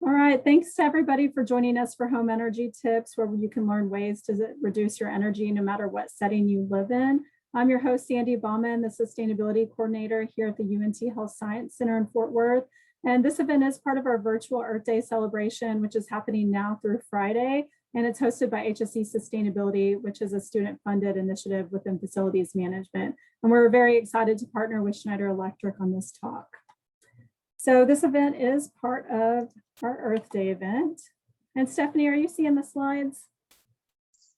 All right, thanks to everybody for joining us for Home Energy Tips, where you can learn ways to reduce your energy no matter what setting you live in. I'm your host, Sandy Bauman, the Sustainability Coordinator here at the UNT Health Science Center in Fort Worth. And this event is part of our virtual Earth Day celebration, which is happening now through Friday. And it's hosted by HSE Sustainability, which is a student-funded initiative within facilities management. And we're very excited to partner with Schneider Electric on this talk. So this event is part of our Earth Day event. And Stephanie, are you seeing the slides?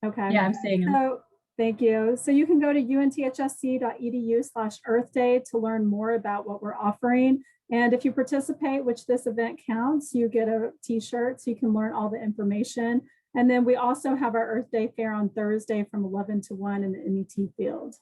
Okay. Yeah, I'm seeing them. So thank you. So you can go to unthsc.edu/Earth Day to learn more about what we're offering. And if you participate, which this event counts, you get a t-shirt so you can learn all the information. And then we also have our Earth Day fair on Thursday from 11 to 1 in the MET field.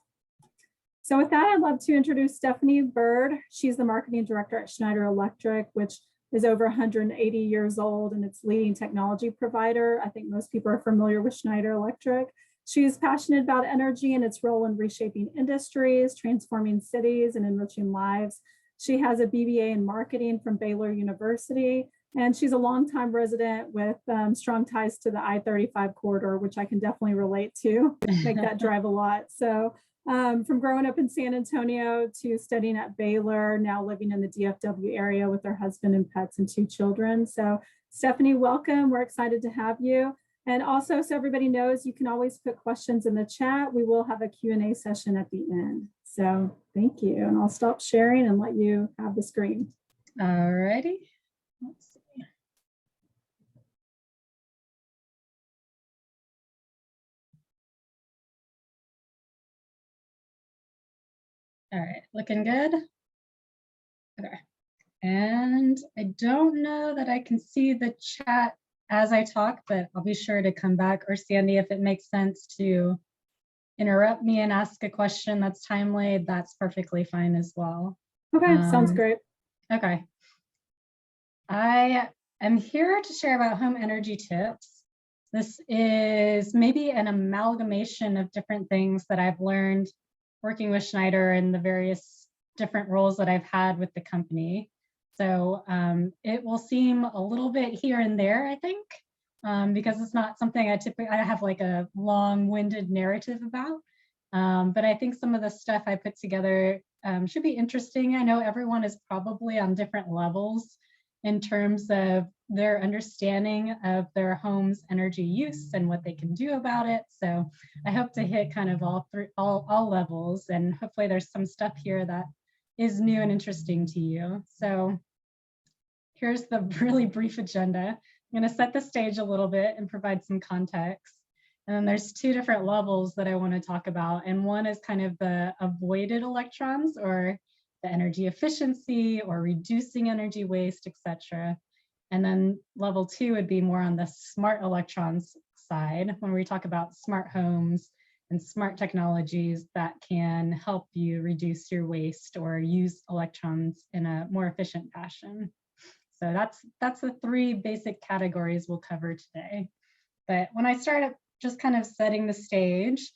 So with that, I'd love to introduce Stephanie Byrd. She's the marketing director at Schneider Electric, which is over 180 years old and it's leading technology provider. I think most people are familiar with Schneider Electric. She's passionate about energy and its role in reshaping industries, transforming cities, and enriching lives. She has a BBA in marketing from Baylor University, and she's a longtime resident with strong ties to the I-35 corridor, which I can definitely relate to, make that drive a lot. So from growing up in San Antonio to studying at Baylor, now living in the DFW area with her husband and pets and 2 children. So Stephanie, welcome. We're excited to have you. And also, so everybody knows, you can always put questions in the chat. We will have a Q&A session at the end. So thank you. And I'll stop sharing and let you have the screen. All righty. Let's see. All right, looking good. Okay. And I don't know that I can see the chat as I talk, but I'll be sure to come back, or Sandy, if it makes sense to interrupt me and ask a question that's timely, that's perfectly fine as well. Okay, sounds great. Okay. I am here to share about home energy tips. This is maybe an amalgamation of different things that I've learned working with Schneider and the various different roles that I've had with the company. So it will seem a little bit here and there, I think, because it's not something I have like a long-winded narrative about. But I think some of the stuff I put together should be interesting. I know everyone is probably on different levels in terms of their understanding of their home's energy use and what they can do about it. So I hope to hit kind of all levels, and hopefully there's some stuff here that is new and interesting to you. So here's the really brief agenda. I'm going to set the stage a little bit and provide some context. And then there's 2 different levels that I want to talk about. And one is kind of the avoided electrons, or the energy efficiency, or reducing energy waste, etc. And then level 2 would be more on the smart electrons side, when we talk about smart homes and smart technologies that can help you reduce your waste or use electrons in a more efficient fashion. So that's the 3 basic categories we'll cover today. But when I started just kind of setting the stage,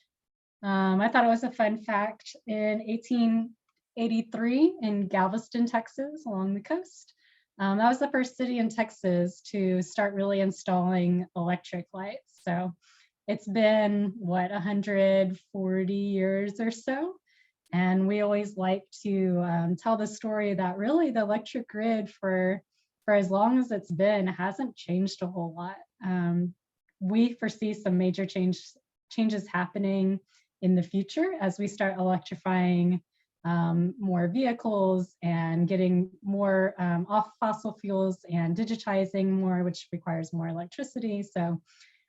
I thought it was a fun fact. In 1883 in Galveston, Texas, along the coast, that was the first city in Texas to start really installing electric lights. So it's been, what, 140 years or so. And we always like to tell the story that really the electric grid for as long as it's been hasn't changed a whole lot. We foresee some major changes happening in the future as we start electrifying more vehicles and getting more off fossil fuels and digitizing more, which requires more electricity. So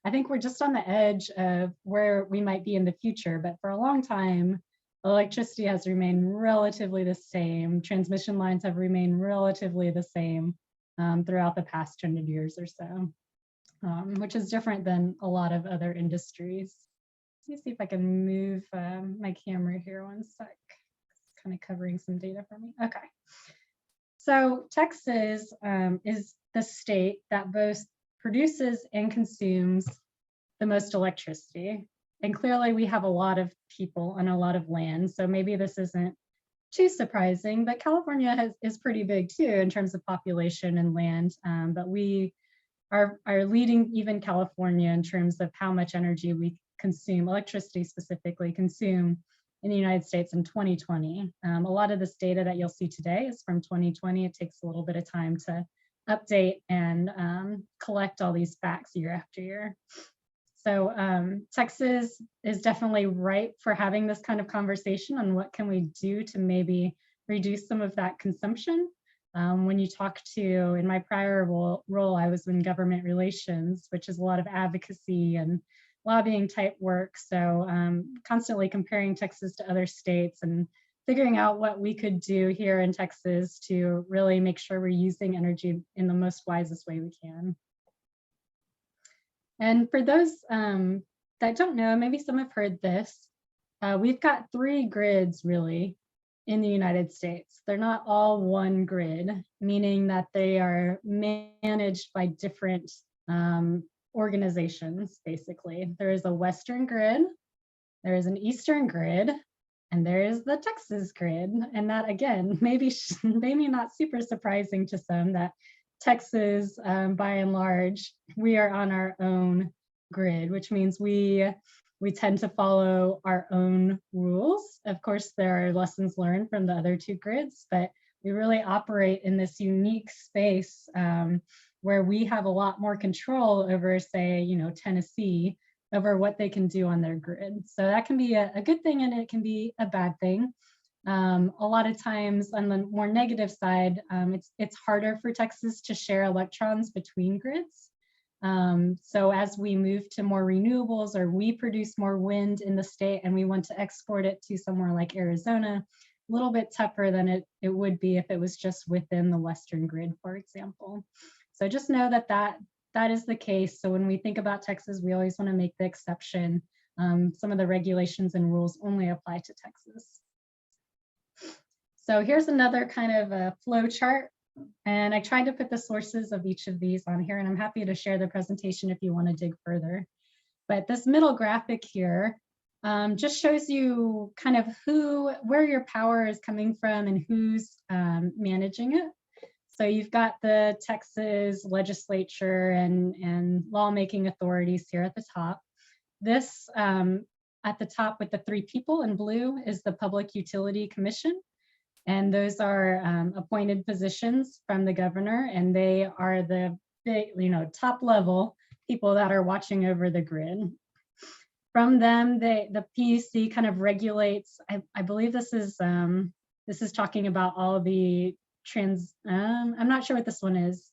I think we're just on the edge of where we might be in the future, but for a long time, electricity has remained relatively the same. Transmission lines have remained relatively the same throughout the past 100 years or so, which is different than a lot of other industries. Let me see if I can move my camera here one sec. It's kind of covering some data for me. Okay. So Texas is the state that both produces and consumes the most electricity. And clearly we have a lot of people and a lot of land. So maybe this isn't too surprising, but California is pretty big too in terms of population and land. But we are leading even California in terms of how much energy we consume, electricity specifically, consume in the United States in 2020. A lot of this data that you'll see today is from 2020. It takes a little bit of time to update and collect all these facts year after year. So Texas is definitely ripe for having this kind of conversation on what can we do to maybe reduce some of that consumption. When you talk to, in my prior role, I was in government relations, which is a lot of advocacy and lobbying type work. So constantly comparing Texas to other states and figuring out what we could do here in Texas to really make sure we're using energy in the most wisest way we can. And for those that don't know, maybe some have heard this, we've got 3 grids really in the United States. They're not all one grid, meaning that they are managed by different organizations, basically. There is a Western grid, there is an Eastern grid, and there is the Texas grid. And that, again, maybe not super surprising to some that Texas, by and large, we are on our own grid, which means we tend to follow our own rules. Of course, there are lessons learned from the other 2 grids, but we really operate in this unique space where we have a lot more control over, say, Tennessee, over what they can do on their grid. So that can be a good thing and it can be a bad thing. A lot of times on the more negative side, it's harder for Texas to share electrons between grids. So as we move to more renewables or we produce more wind in the state and we want to export it to somewhere like Arizona, a little bit tougher than it would be if it was just within the Western grid, for example. So just know that is the case. So when we think about Texas, we always want to make the exception. Some of the regulations and rules only apply to Texas. So here's another kind of a flow chart. And I tried to put the sources of each of these on here, and I'm happy to share the presentation if you want to dig further. But this middle graphic here just shows you kind of where your power is coming from and who's managing it. So you've got the Texas legislature and lawmaking authorities here at the top. This at the top with the 3 people in blue is the Public Utility Commission. And those are appointed positions from the governor, and they are the top level people that are watching over the grid. From them, the PUC kind of regulates. I believe this is talking about all of the I'm not sure what this one is.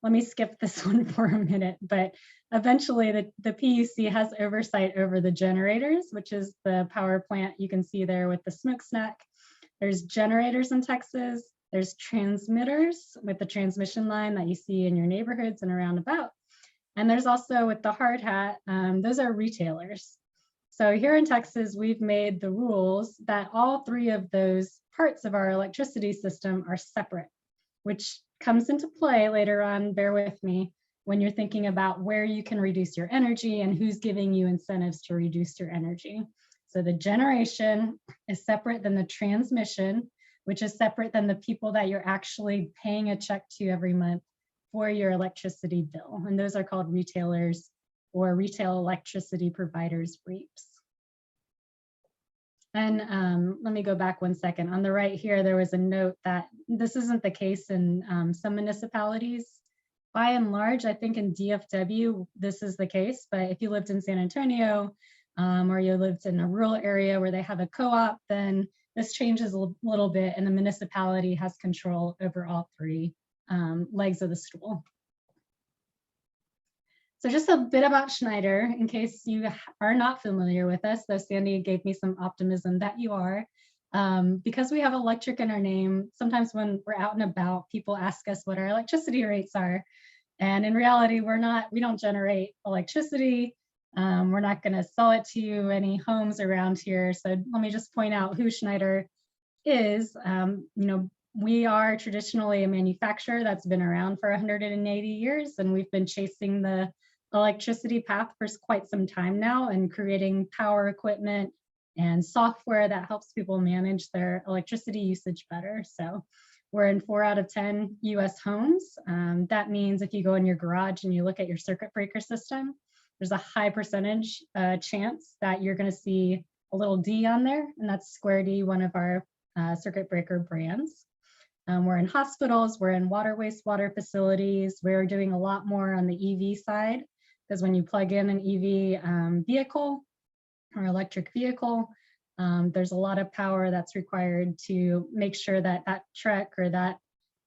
Let me skip this one for a minute. But eventually, the PUC has oversight over the generators, which is the power plant you can see there with the smokestack. There's generators in Texas. There's transmitters with the transmission line that you see in your neighborhoods and around about. And there's also with the hard hat, those are retailers. So here in Texas, we've made the rules that all 3 of those parts of our electricity system are separate, which comes into play later on, bear with me, when you're thinking about where you can reduce your energy and who's giving you incentives to reduce your energy. So the generation is separate than the transmission, which is separate than the people that you're actually paying a check to every month for your electricity bill. And those are called retailers or retail electricity providers, REAPs. And let me go back 1 second. On the right here, there was a note that this isn't the case in some municipalities. By and large, I think in DFW, this is the case. But if you lived in San Antonio, or you lived in a rural area where they have a co-op, then this changes a little bit and the municipality has control over all 3 legs of the stool. So just a bit about Schneider, in case you are not familiar with us, though Sandy gave me some optimism that you are. Because we have electric in our name, sometimes when we're out and about, people ask us what our electricity rates are. And in reality, we don't generate electricity. We're not going to sell it to any homes around here. So let me just point out who Schneider is. We are traditionally a manufacturer that's been around for 180 years, and we've been chasing the electricity path for quite some time now and creating power equipment and software that helps people manage their electricity usage better. So we're in 4 out of 10 US homes. That means if you go in your garage and you look at your circuit breaker system, there's a high percentage chance that you're going to see a little D on there, and that's Square D, one of our circuit breaker brands. We're in hospitals, we're in water wastewater facilities. We're doing a lot more on the EV side, because when you plug in an EV vehicle or electric vehicle, there's a lot of power that's required to make sure that that truck or that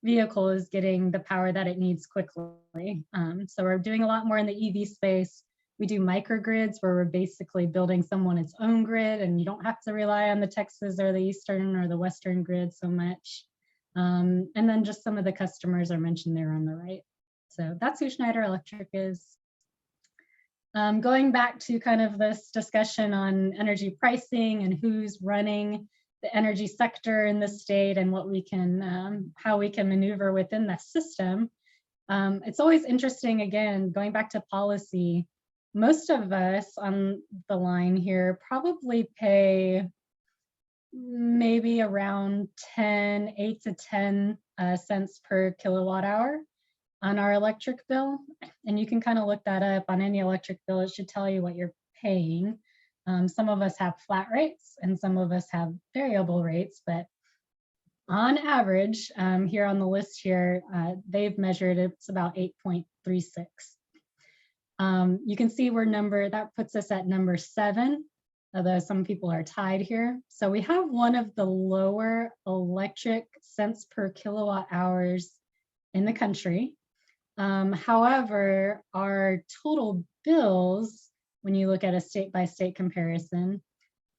vehicle is getting the power that it needs quickly. So we're doing a lot more in the EV space. We do microgrids where we're basically building someone's own grid, and you don't have to rely on the Texas or the Eastern or the Western grid so much. And then just some of the customers are mentioned there on the right. So that's who Schneider Electric is. Going back to kind of this discussion on energy pricing and who's running the energy sector in the state and what we can, how we can maneuver within the system. It's always interesting, again, going back to policy, most of us on the line here probably pay maybe around 8 to 10 cents per kilowatt hour on our electric bill. And you can kind of look that up on any electric bill. It should tell you what you're paying. Some of us have flat rates and some of us have variable rates, but on average, here on the list here, they've measured it's about 8.36. You can see that puts us at number 7, although some people are tied here. So we have one of the lower electric cents per kilowatt hours in the country. However, our total bills, when you look at a state-by-state comparison,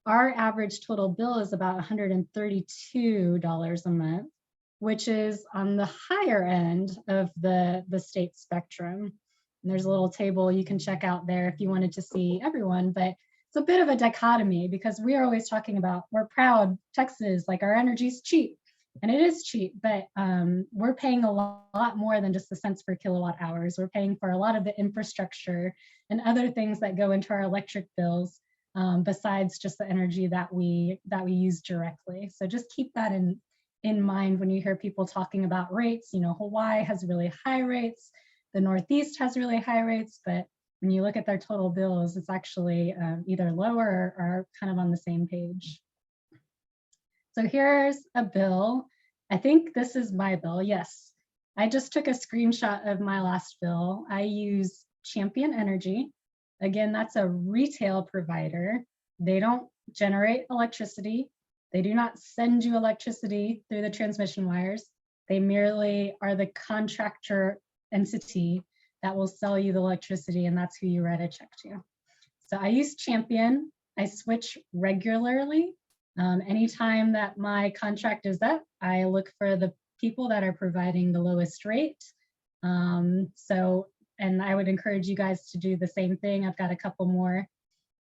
our average total bill is about $132 a month, which is on the higher end of the state spectrum. And there's a little table you can check out there if you wanted to see everyone, but it's a bit of a dichotomy because we are always talking about, we're proud, Texas, like our energy's cheap. And it is cheap, but we're paying a lot more than just the cents per kilowatt hours. We're paying for a lot of the infrastructure and other things that go into our electric bills, besides just the energy that we use directly. So just keep that in mind when you hear people talking about rates. You know, Hawaii has really high rates, the Northeast has really high rates, but when you look at their total bills, it's actually either lower or kind of on the same page. So here's a bill. I think this is my bill. Yes, I just took a screenshot of my last bill. I use Champion Energy. Again, that's a retail provider. They don't generate electricity. They do not send you electricity through the transmission wires. They merely are the contractor entity that will sell you the electricity, and that's who you write a check to. So I use Champion. I switch regularly. Anytime that my contract is up, I look for the people that are providing the lowest rate. And I would encourage you guys to do the same thing. I've got a couple more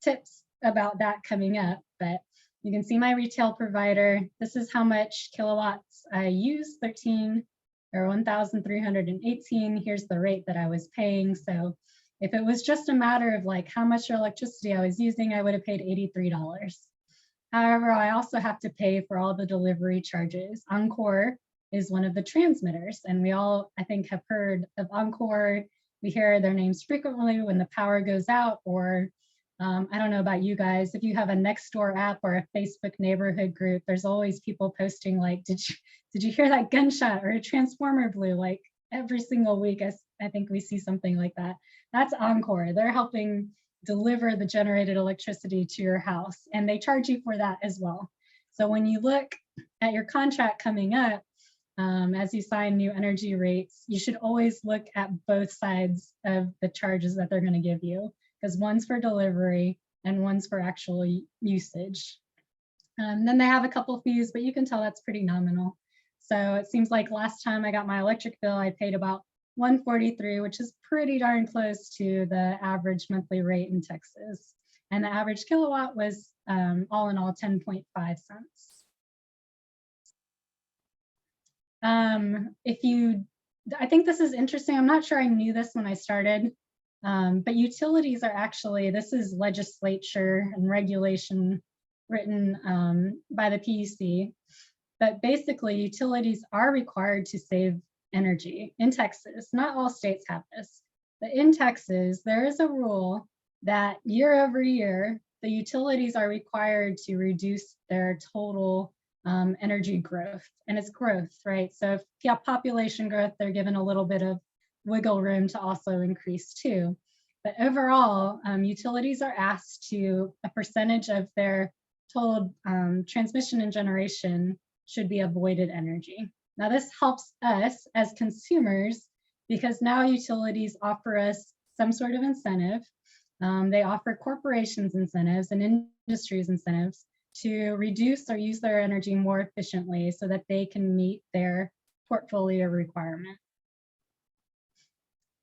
tips about that coming up, but you can see my retail provider. This is how much kilowatts I use, 1,318. Here's the rate that I was paying. So if it was just a matter of like how much electricity I was using, I would have paid $83. However, I also have to pay for all the delivery charges. Encore is one of the transmitters, and we all, I think, have heard of Encore. We hear their names frequently when the power goes out, or I don't know about you guys, if you have a Nextdoor app or a Facebook neighborhood group, there's always people posting like, did you hear that gunshot or a transformer blew? Like every single week, I think we see something like that. That's Encore. They're helping deliver the generated electricity to your house, and they charge you for that as well. So when you look at your contract coming up, as you sign new energy rates, you should always look at both sides of the charges that they're going to give you, because one's for delivery and one's for actual usage. Then they have a couple fees, but you can tell that's pretty nominal. So it seems like last time I got my electric bill, I paid about $143, which is pretty darn close to the average monthly rate in Texas. And the average kilowatt was all in all 10.5 cents. I think this is interesting. I'm not sure I knew this when I started, but utilities are actually, this is legislature and regulation written by the PUC. But basically, utilities are required to save energy in Texas. Not all states have this, but in Texas, there is a rule that year over year, the utilities are required to reduce their total energy growth. And it's growth, right? So if you have population growth, they're given a little bit of wiggle room to also increase too. But overall, utilities are asked to, a percentage of their total transmission and generation should be avoided energy. Now this helps us as consumers because now utilities offer us some sort of incentive. They offer corporations incentives and industries incentives to reduce or use their energy more efficiently so that they can meet their portfolio requirement.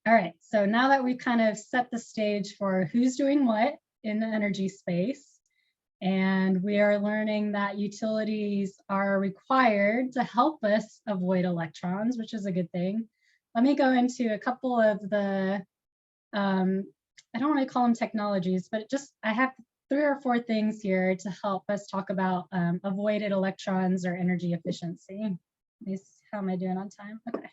All right, so now that we've kind of set the stage for who's doing what in the energy space, and we are learning that utilities are required to help us avoid electrons, which is a good thing. Let me go into a couple of the, I don't want to call them technologies, but I have 3 or 4 things here to help us talk about avoided electrons or energy efficiency. How am I doing on time? Okay.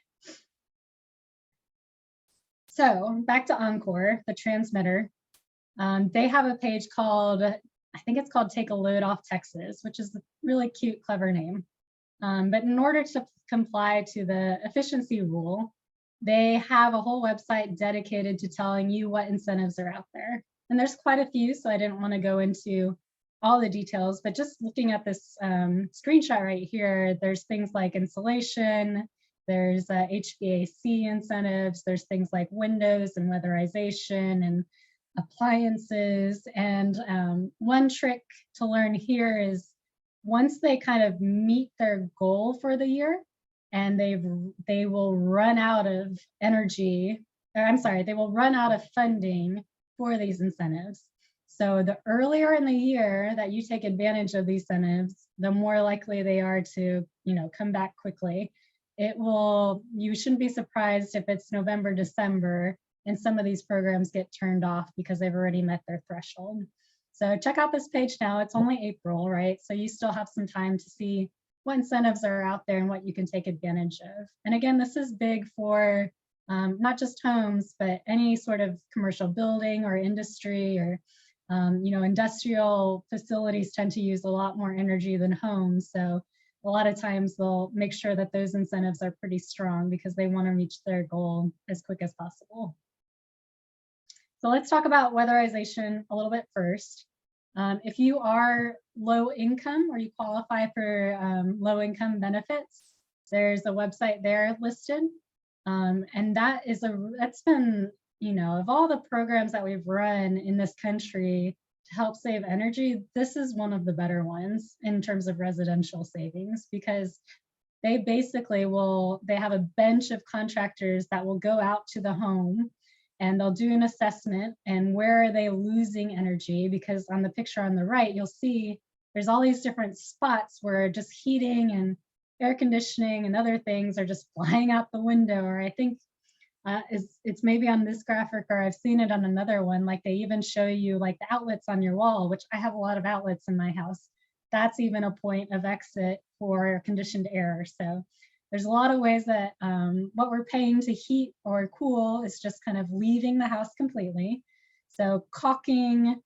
So back to Encore, the transmitter. They have a page called, I think it's called Take a Load Off Texas, which is a really cute, clever name. But in order to comply to the efficiency rule, they have a whole website dedicated to telling you what incentives are out there. And there's quite a few, so I didn't want to go into all the details, but just looking at this screenshot right here, there's things like insulation, there's HVAC incentives, there's things like windows and weatherization and appliances. And one trick to learn here is once they kind of meet their goal for the year and they will run out of energy, or I'm sorry, they will run out of funding for these incentives. So the earlier in the year that you take advantage of these incentives, the more likely they are to, come back quickly. You shouldn't be surprised if it's November, December, and some of these programs get turned off because they've already met their threshold. So check out this page now. It's only April, right? So you still have some time to see what incentives are out there and what you can take advantage of. And again, this is big for not just homes, but any sort of commercial building or industry or, industrial facilities tend to use a lot more energy than homes. So a lot of times they'll make sure that those incentives are pretty strong because they want to reach their goal as quick as possible. So let's talk about weatherization a little bit first. If you are low income or you qualify for low income benefits, there's a website there listed. And that's been, of all the programs that we've run in this country to help save energy, this is one of the better ones in terms of residential savings because they basically they have a bench of contractors that will go out to the home and they'll do an assessment and where are they losing energy, because on the picture on the right, you'll see there's all these different spots where just heating and air conditioning and other things are just flying out the window, or I think it's maybe on this graphic or I've seen it on another one, like they even show you like the outlets on your wall, which I have a lot of outlets in my house. That's even a point of exit for conditioned air. So there's a lot of ways that what we're paying to heat or cool is just kind of leaving the house completely. So caulking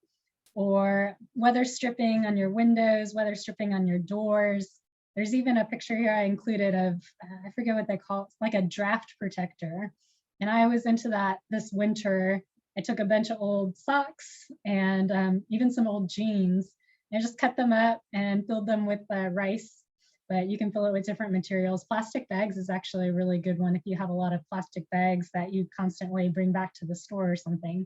or weather stripping on your windows, weather stripping on your doors. There's even a picture here I included of, I forget what they call it, it's like a draft protector. And I was into that this winter. I took a bunch of old socks and even some old jeans and just cut them up and filled them with rice, but you can fill it with different materials. Plastic bags is actually a really good one if you have a lot of plastic bags that you constantly bring back to the store or something.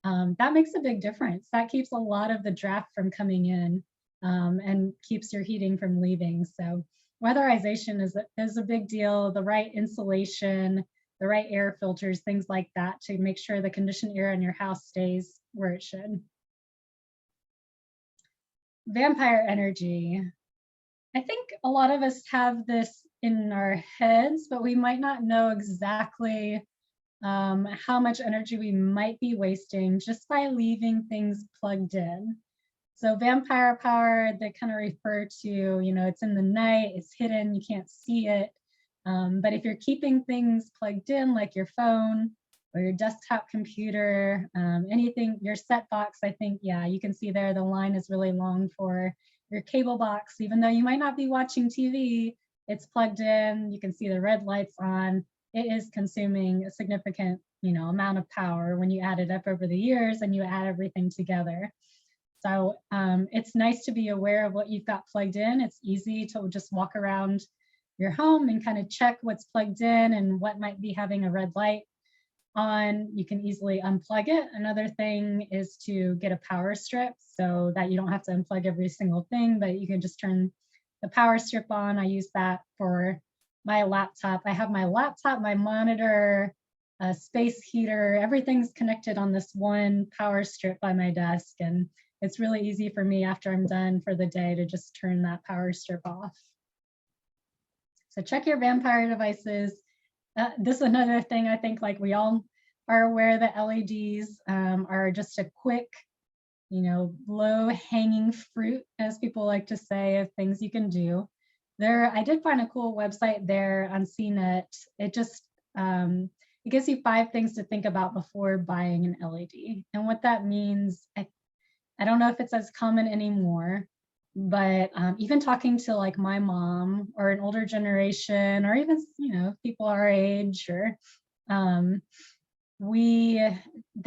That makes a big difference. That keeps a lot of the draft from coming in and keeps your heating from leaving. So weatherization is a big deal. The right insulation, the right air filters, things like that to make sure the conditioned air in your house stays where it should. Vampire energy. I think a lot of us have this in our heads, but we might not know exactly how much energy we might be wasting just by leaving things plugged in. So vampire power, they kind of refer to, it's in the night, it's hidden, you can't see it. But if you're keeping things plugged in, like your phone or your desktop computer, anything, your set box, I think, yeah, you can see there the line is really long for your cable box. Even though you might not be watching TV, it's plugged in, you can see the red lights on. It is consuming a significant, amount of power when you add it up over the years and you add everything together. So it's nice to be aware of what you've got plugged in. It's easy to just walk around your home and kind of check what's plugged in and what might be having a red light on. You can easily unplug it. Another thing is to get a power strip so that you don't have to unplug every single thing, but you can just turn the power strip on. I use that for my laptop. I have my laptop, my monitor, a space heater, everything's connected on this one power strip by my desk. And it's really easy for me after I'm done for the day to just turn that power strip off. So check your vampire devices. This is another thing I think, like, we all are aware that LEDs are just a quick, low hanging fruit, as people like to say, of things you can do. I did find a cool website there on CNET. It just, it gives you 5 things to think about before buying an LED. And what that means, I don't know if it's as common anymore, but even talking to like my mom or an older generation, or even, people our age, or they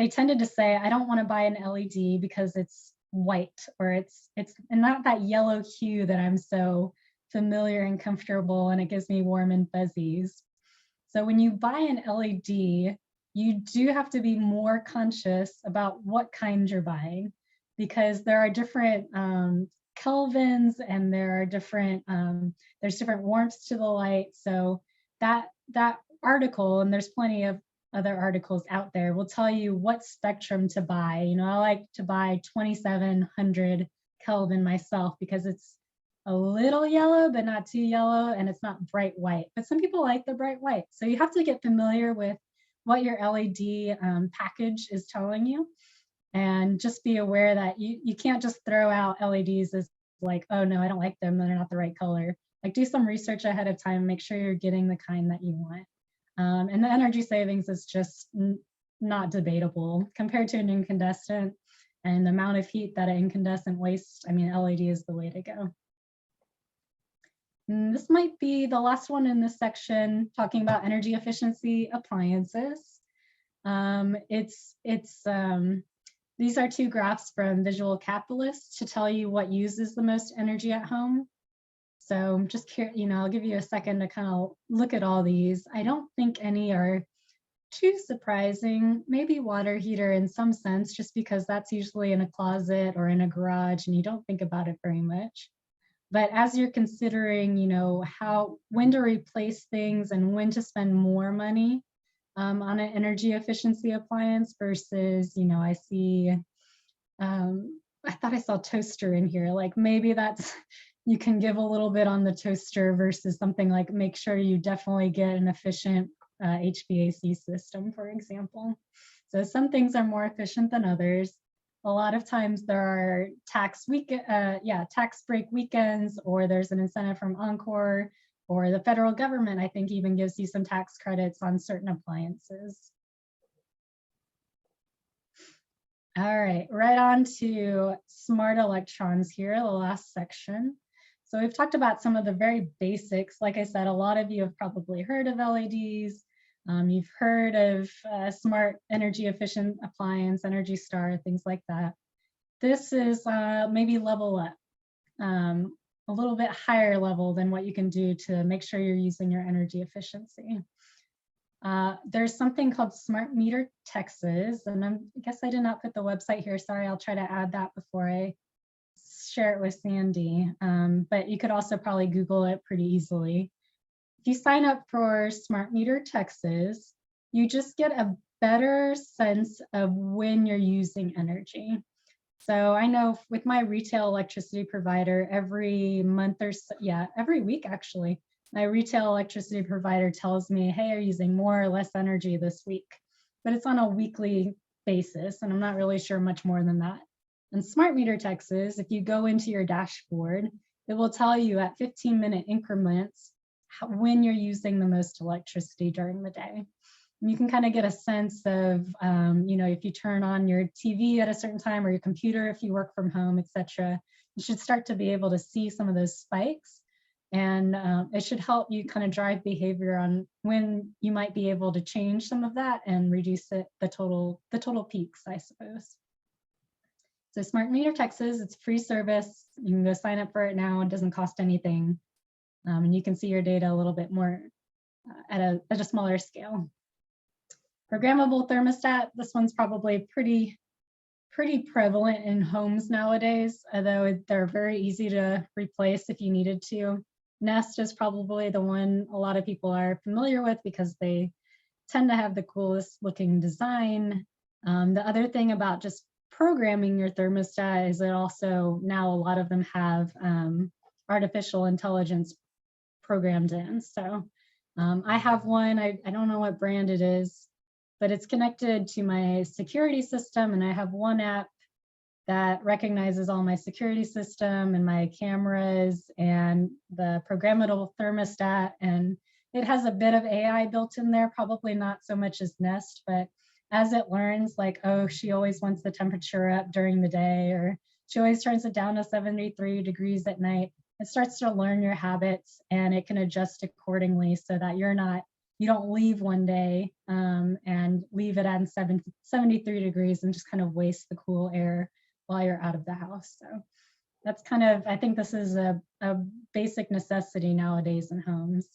tended to say, I don't want to buy an LED because it's white, or it's not that yellow hue that I'm so familiar and comfortable, and it gives me warm and fuzzies. So when you buy an LED, you do have to be more conscious about what kind you're buying, because there are different kelvins, and there are different, there's different warmths to the light. So that article, and there's plenty of other articles out there, will tell you what spectrum to buy. I like to buy 2700 Kelvin myself because it's a little yellow, but not too yellow, and it's not bright white. But some people like the bright white. So you have to get familiar with what your LED package is telling you. And just be aware that you can't just throw out LEDs as like, oh no, I don't like them, they're not the right color. Like, do some research ahead of time, make sure you're getting the kind that you want. And the energy savings is just not debatable compared to an incandescent, and the amount of heat that an incandescent wastes. I mean, LED is the way to go. And this might be the last one in this section, talking about energy efficiency appliances. These are 2 graphs from Visual Capitalist to tell you what uses the most energy at home. So I'm just curious, I'll give you a second to kind of look at all these. I don't think any are too surprising. Maybe water heater in some sense, just because that's usually in a closet or in a garage and you don't think about it very much. But as you're considering, when to replace things and when to spend more money on an energy efficiency appliance versus, I see, I thought I saw toaster in here. Like, maybe that's, you can give a little bit on the toaster versus something like, make sure you definitely get an efficient HVAC system, for example. So some things are more efficient than others. A lot of times there are tax break weekends, or there's an incentive from Encore, or the federal government, I think, even gives you some tax credits on certain appliances. All right, right on to smart electrons here, the last section. So we've talked about some of the very basics. Like I said, a lot of you have probably heard of LEDs. You've heard of smart energy efficient appliance, Energy Star, things like that. This is maybe level up, a little bit higher level than what you can do to make sure you're using your energy efficiency. There's something called Smart Meter Texas, and I guess I did not put the website here. Sorry, I'll try to add that before I share it with Sandy. But you could also probably Google it pretty easily. If you sign up for Smart Meter Texas, you just get a better sense of when you're using energy. So I know with my retail electricity provider, every month or so, every week actually, my retail electricity provider tells me, hey, you're using more or less energy this week. But it's on a weekly basis, and I'm not really sure much more than that. And Smart Meter Texas, if you go into your dashboard, it will tell you at 15-minute increments when you're using the most electricity during the day. And you can kind of get a sense of, if you turn on your TV at a certain time or your computer, if you work from home, etc., you should start to be able to see some of those spikes. And it should help you kind of drive behavior on when you might be able to change some of that and reduce the total peaks, I suppose. So Smart Meter Texas, it's a free service. You can go sign up for it now. It doesn't cost anything. And you can see your data a little bit more at a smaller scale. Programmable Thermostat, this one's probably pretty prevalent in homes nowadays, although they're very easy to replace if you needed to. Nest is probably the one a lot of people are familiar with because they tend to have the coolest looking design. The other thing about just programming your thermostat is that also now a lot of them have artificial intelligence programmed in. So I have one, I don't know what brand it is, but it's connected to my security system, and I have one app that recognizes all my security system and my cameras and the programmable thermostat. And it has a bit of AI built in there, probably not so much as Nest, but as it learns, like, oh, she always wants the temperature up during the day, or she always turns it down to 73 degrees at night, it starts to learn your habits and it can adjust accordingly so that you don't leave one day and leave it at 73 degrees and just kind of waste the cool air while you're out of the house. So that's kind of, I think this is a basic necessity nowadays in homes.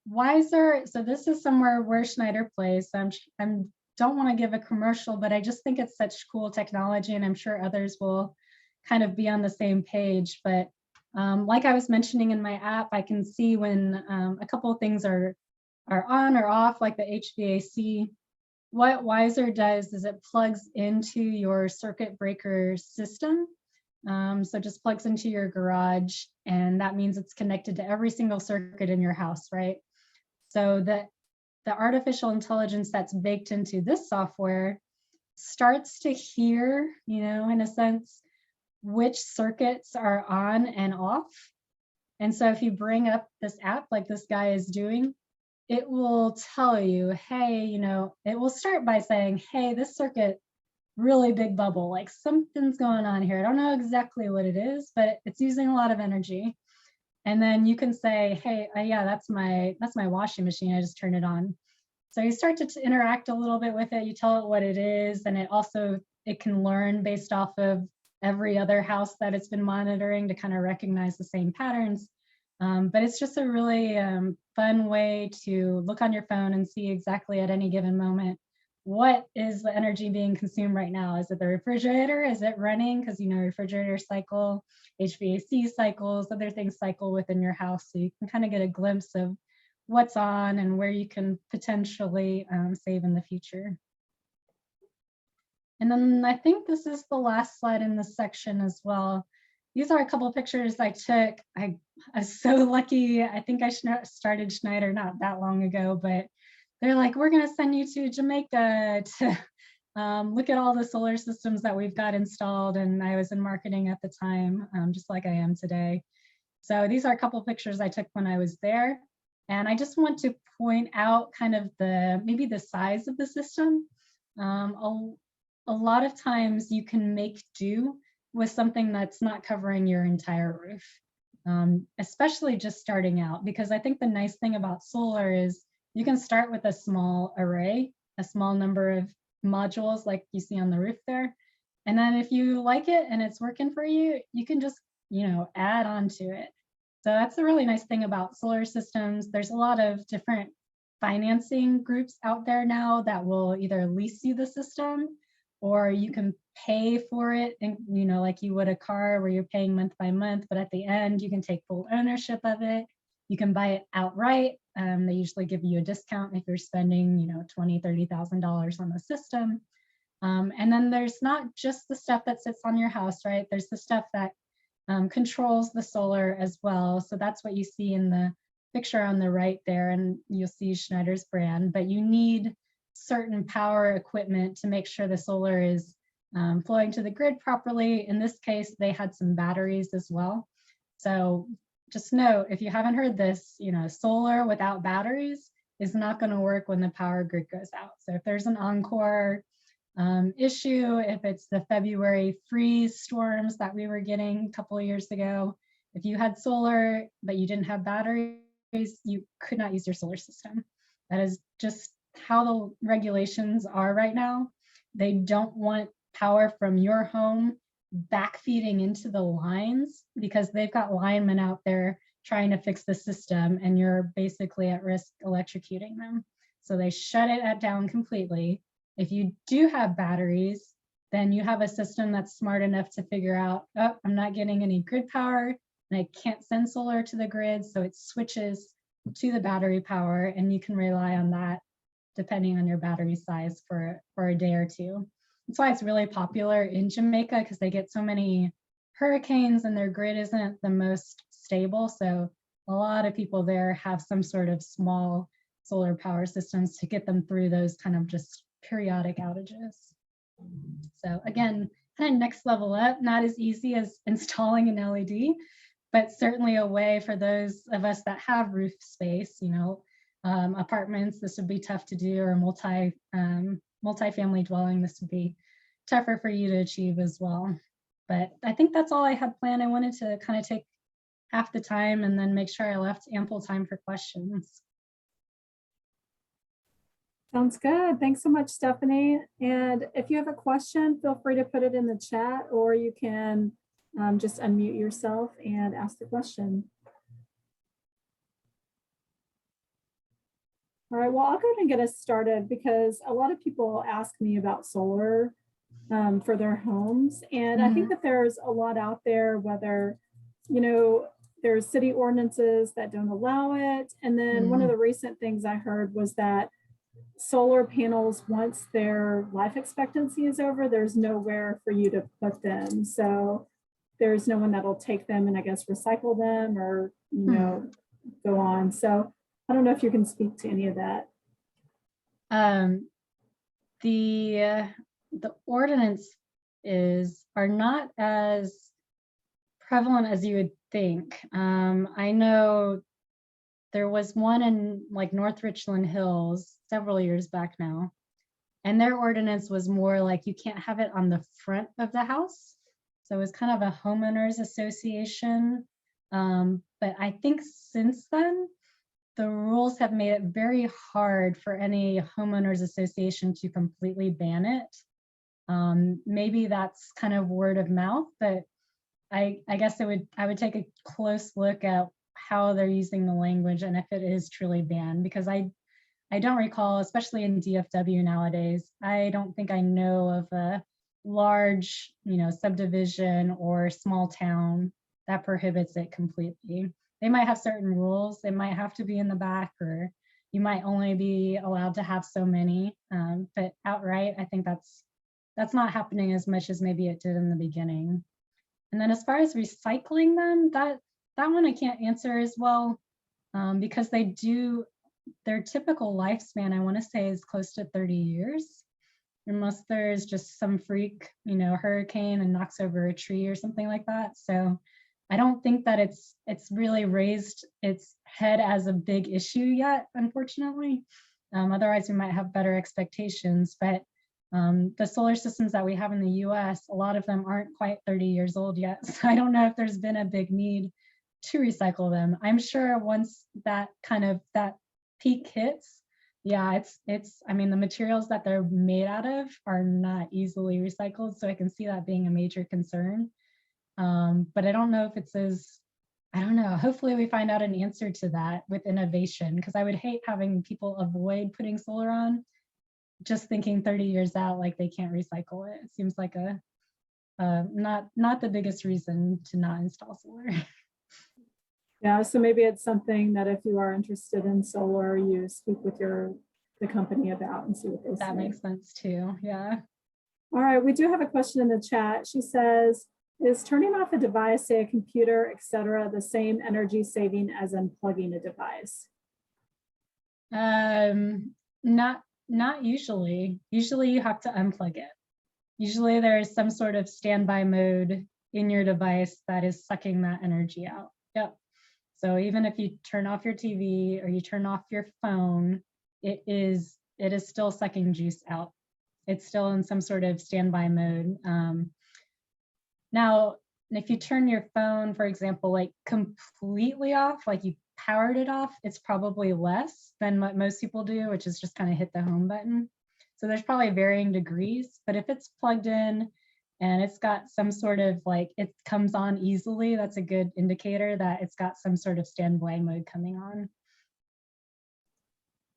Wiser, so this is somewhere where Schneider plays. I don't want to give a commercial, but I just think it's such cool technology, and I'm sure others will kind of be on the same page. But like I was mentioning in my app, I can see when a couple of things are on or off, like the HVAC. What Wiser does is it plugs into your circuit breaker system. So just plugs into your garage, and that means it's connected to every single circuit in your house, right? So the artificial intelligence that's baked into this software starts to hear, in a sense, which circuits are on and off. And so if you bring up this app like this guy is doing, it will tell you, hey, it will start by saying, hey, this circuit, really big bubble, like something's going on here. I don't know exactly what it is, but it's using a lot of energy. And then you can say, hey, yeah, that's my washing machine. I just turned it on. So you start to interact a little bit with it. You tell it what it is, and it can learn based off of every other house that it's been monitoring to kind of recognize the same patterns. But it's just a really fun way to look on your phone and see exactly at any given moment, what is the energy being consumed right now? Is it the refrigerator? Is it running? Because refrigerator cycle, HVAC cycles, other things cycle within your house. So you can kind of get a glimpse of what's on and where you can potentially save in the future. And then I think this is the last slide in this section as well. These are a couple of pictures I took. I was so lucky. I think I started Schneider not that long ago, but they're like, we're going to send you to Jamaica to look at all the solar systems that we've got installed. And I was in marketing at the time, just like I am today. So these are a couple of pictures I took when I was there. And I just want to point out kind of maybe the size of the system. A lot of times you can make do with something that's not covering your entire roof, especially just starting out, because I think the nice thing about solar is you can start with a small array, a small number of modules like you see on the roof there. And then if you like it and it's working for you, you can just, add on to it. So that's the really nice thing about solar systems. There's a lot of different financing groups out there now that will either lease you the system, or you can pay for it, and like you would a car where you're paying month by month, but at the end you can take full ownership of it. You can buy it outright. They usually give you a discount if you're spending, $20,000, $30,000 on the system. And then there's not just the stuff that sits on your house, right? There's the stuff that controls the solar as well. So that's what you see in the picture on the right there, and you'll see Schneider's brand, but you need certain power equipment to make sure the solar is flowing to the grid properly. In this case, they had some batteries as well. So just note, if you haven't heard this, solar without batteries is not going to work when the power grid goes out. So if there's an encore issue, if it's the February freeze storms that we were getting a couple of years ago, if you had solar but you didn't have batteries, you could not use your solar system. That is just how the regulations are right now. They don't want power from your home backfeeding into the lines because they've got linemen out there trying to fix the system, and you're basically at risk electrocuting them. So they shut it down completely. If you do have batteries, then you have a system that's smart enough to figure out, oh, I'm not getting any grid power and I can't send solar to the grid. So it switches to the battery power, and you can rely on that depending on your battery size for a day or two. That's why it's really popular in Jamaica, because they get so many hurricanes and their grid isn't the most stable. So a lot of people there have some sort of small solar power systems to get them through those kind of just periodic outages. So again, kind of next level up, not as easy as installing an LED, but certainly a way for those of us that have roof space, apartments, this would be tough to do, or multi-family dwelling, this would be tougher for you to achieve as well. But I think that's all I had planned. I wanted to kind of take half the time and then make sure I left ample time for questions. Sounds good. Thanks so much, Stephanie. And if you have a question, feel free to put it in the chat, or you can just unmute yourself and ask the question. All right, well, I'll go ahead and get us started because a lot of people ask me about solar for their homes. And I think that there's a lot out there, whether, there's city ordinances that don't allow it. And then one of the recent things I heard was that solar panels, once their life expectancy is over, there's nowhere for you to put them. So there's no one that'll take them and I guess recycle them or, go on. So I don't know if you can speak to any of that. The ordinance are not as prevalent as you would think. I know there was one in like North Richland Hills several years back now, and their ordinance was more like you can't have it on the front of the house. So it was kind of a homeowners association. But I think since then, the rules have made it very hard for any homeowners association to completely ban it. Maybe that's kind of word of mouth, but I guess I would take a close look at how they're using the language and if it is truly banned, because I don't recall, especially in DFW nowadays, I don't think I know of a large, subdivision or small town that prohibits it completely. They might have certain rules. They might have to be in the back, or you might only be allowed to have so many. But outright, I think that's not happening as much as maybe it did in the beginning. And then as far as recycling them, that one I can't answer as well, because their typical lifespan, I want to say, is close to 30 years, unless there's just some freak, hurricane and knocks over a tree or something like that. So I don't think that it's really raised its head as a big issue yet, unfortunately. Otherwise, we might have better expectations. But the solar systems that we have in the US, a lot of them aren't quite 30 years old yet. So I don't know if there's been a big need to recycle them. I'm sure once that peak hits, yeah, I mean, the materials that they're made out of are not easily recycled. So I can see that being a major concern. But I don't know if it's I don't know. Hopefully we find out an answer to that with innovation, because I would hate having people avoid putting solar on, just thinking 30 years out, like they can't recycle it. It seems like not the biggest reason to not install solar. Yeah, so maybe it's something that if you are interested in solar, you speak with the company about and see what they say. That makes sense too, yeah. All right, we do have a question in the chat. She says, is turning off a device, say a computer, etc., the same energy saving as unplugging a device? Not usually. Usually you have to unplug it. Usually there is some sort of standby mode in your device that is sucking that energy out. Yep. So even if you turn off your TV or you turn off your phone, it is still sucking juice out. It's still in some sort of standby mode. Now, if you turn your phone, for example, like completely off, like you powered it off, it's probably less than what most people do, which is just kind of hit the home button. So there's probably varying degrees, but if it's plugged in and it's got some sort of like, it comes on easily, that's a good indicator that it's got some sort of standby mode coming on.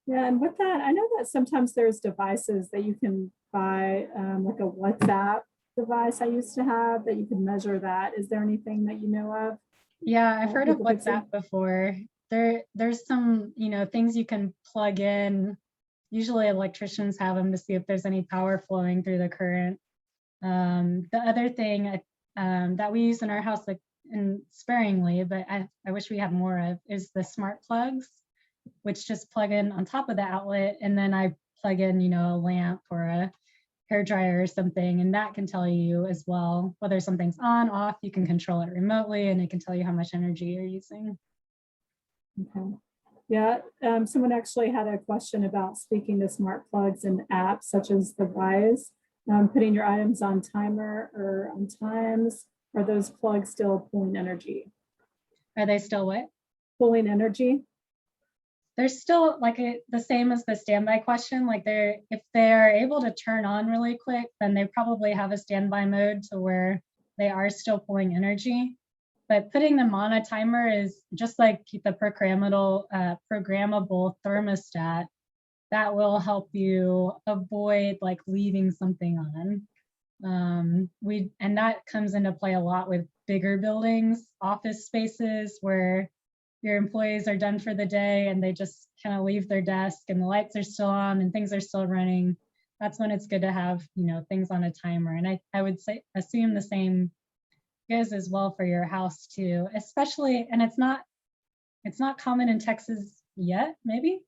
Yeah, and with that, I know that sometimes there's devices that you can buy, like a WhatsApp device I used to have that you can measure that. Is there anything that you know of? Yeah, I've heard of People could see? WhatsApp before. There's some, things you can plug in. Usually electricians have them to see if there's any power flowing through the current. The other thing that we use in our house, like, and sparingly, but I wish we had more of, is the smart plugs, which just plug in on top of the outlet, and then I plug in, a lamp or a hair dryer or something, and that can tell you as well whether something's on, off. You can control it remotely, and it can tell you how much energy you're using. Okay. Yeah, someone actually had a question about speaking to smart plugs and apps such as the Wise, putting your items on timer or on times. Are those plugs still pulling energy? Are they still what? Pulling energy? They're still like the same as the standby question. Like if they're able to turn on really quick, then they probably have a standby mode to where they are still pulling energy. But putting them on a timer is just like the programmable thermostat. That will help you avoid like leaving something on. And that comes into play a lot with bigger buildings, office spaces where your employees are done for the day and they just kind of leave their desk and the lights are still on and things are still running. That's when it's good to have, things on a timer. And I would assume the same goes as well for your house too, especially, and it's not common in Texas yet, maybe,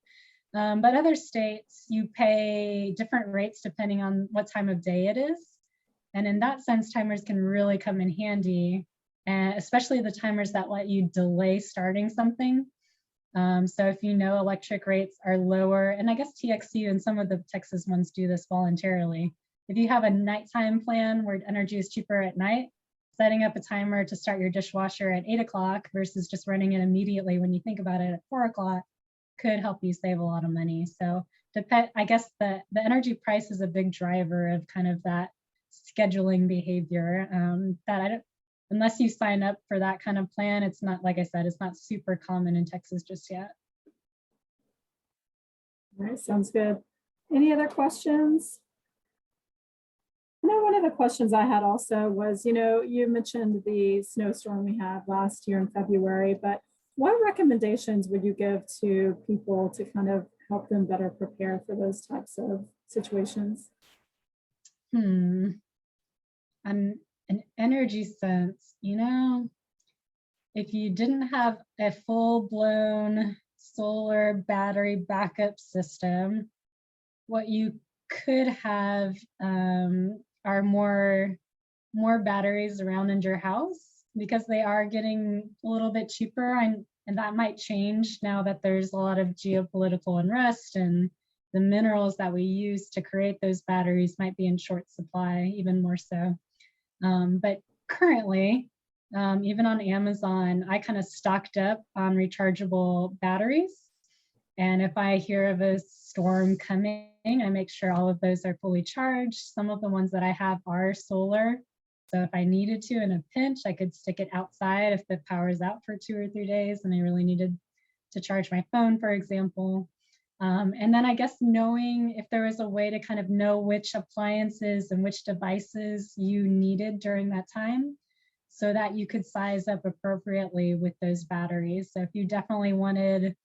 but other states, you pay different rates depending on what time of day it is. And in that sense, timers can really come in handy, and especially the timers that let you delay starting something. So if electric rates are lower, and I guess TXU and some of the Texas ones do this voluntarily. If you have a nighttime plan where energy is cheaper at night, setting up a timer to start your dishwasher at 8 o'clock versus just running it immediately when you think about it at 4 o'clock could help you save a lot of money. So I guess the energy price is a big driver of kind of that scheduling behavior unless you sign up for that kind of plan, it's not, like I said, it's not super common in Texas just yet. All right, sounds good. Any other questions? One of the questions I had also was, you mentioned the snowstorm we had last year in February, but what recommendations would you give to people to kind of help them better prepare for those types of situations? An energy sense, if you didn't have a full-blown solar battery backup system, what you could have are more batteries around in your house, because they are getting a little bit cheaper, and that might change now that there's a lot of geopolitical unrest, and the minerals that we use to create those batteries might be in short supply, even more so. But currently, even on Amazon, I kind of stocked up on rechargeable batteries. And if I hear of a storm coming, I make sure all of those are fully charged. Some of the ones that I have are solar. So if I needed to in a pinch, I could stick it outside if the power is out for 2 or 3 days and I really needed to charge my phone, for example. And then I guess knowing if there was a way to kind of know which appliances and which devices you needed during that time so that you could size up appropriately with those batteries. So if you definitely wanted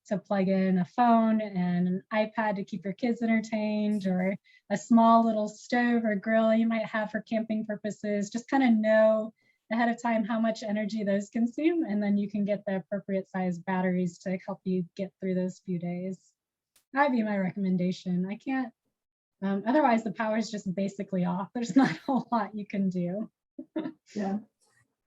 to plug in a phone and an iPad to keep your kids entertained, or a small little stove or grill you might have for camping purposes, just kind of know ahead of time how much energy those consume, and then you can get the appropriate size batteries to help you get through those few days. That'd be my recommendation. I can't Otherwise, the power is just basically off. There's not a whole lot you can do. Yeah,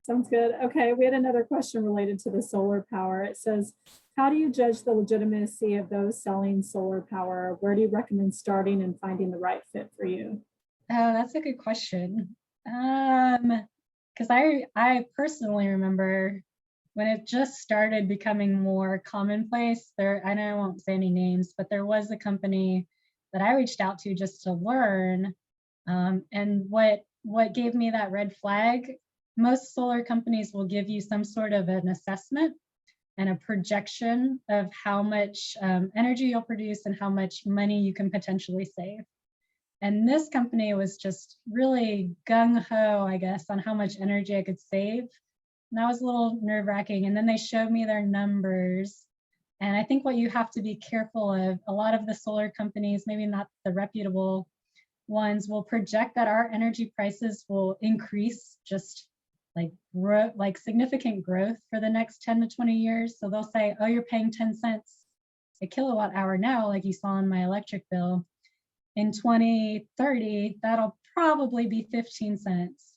sounds good. Okay, we had another question related to the solar power. It says, how do you judge the legitimacy of those selling solar power? Where do you recommend starting and finding the right fit for you? Oh, that's a good question. Because I personally remember when it just started becoming more commonplace. I know I won't say any names, but there was a company that I reached out to just to learn. And what gave me that red flag, most solar companies will give you some sort of an assessment and a projection of how much energy you'll produce and how much money you can potentially save. And this company was just really gung-ho, I guess, on how much energy I could save. And that was a little nerve-wracking. And then they showed me their numbers. And I think what you have to be careful of, a lot of the solar companies, maybe not the reputable ones, will project that our energy prices will increase just like significant growth for the next 10 to 20 years. So they'll say, oh, you're paying 10 cents a kilowatt hour now, like you saw in my electric bill. In 2030, that'll probably be 15 cents.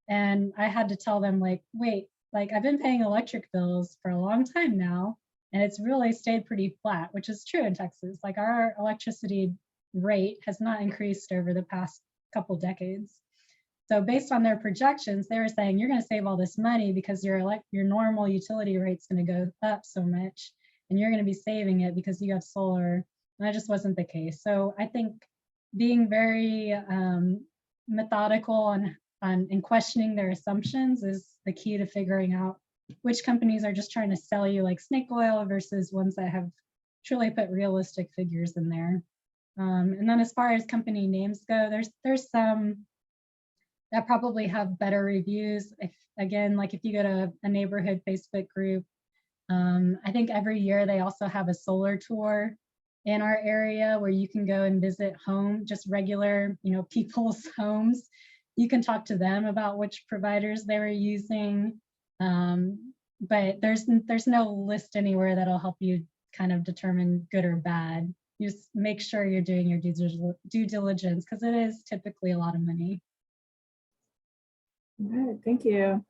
And I had to tell them, like, wait, like I've been paying electric bills for a long time now, and it's really stayed pretty flat, which is true in Texas. Like our electricity rate has not increased over the past couple decades. So based on their projections, they were saying you're going to save all this money because your normal utility rate's going to go up so much, and you're going to be saving it because you have solar. And that just wasn't the case. So I think being very methodical and questioning their assumptions is the key to figuring out which companies are just trying to sell you like snake oil versus ones that have truly put realistic figures in there. And then as far as company names go, there's some that probably have better reviews. Again, like if you go to a neighborhood Facebook group, I think every year they also have a solar tour in our area where you can go and visit just regular, people's homes. You can talk to them about which providers they were using. But there's no list anywhere that'll help you kind of determine good or bad. You just make sure you're doing your due diligence, because it is typically a lot of money. All right, thank you.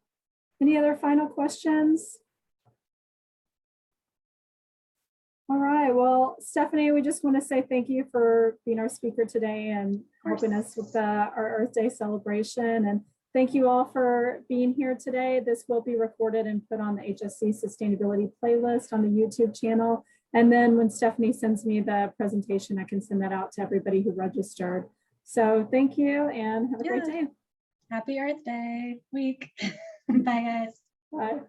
Any other final questions? All right, well, Stephanie, we just want to say thank you for being our speaker today and helping us with our Earth Day celebration. And thank you all for being here today. This will be recorded and put on the HSC Sustainability playlist on the YouTube channel. And then when Stephanie sends me the presentation, I can send that out to everybody who registered. So thank you and have a great day. Happy Earth Day week. Bye, guys. Bye.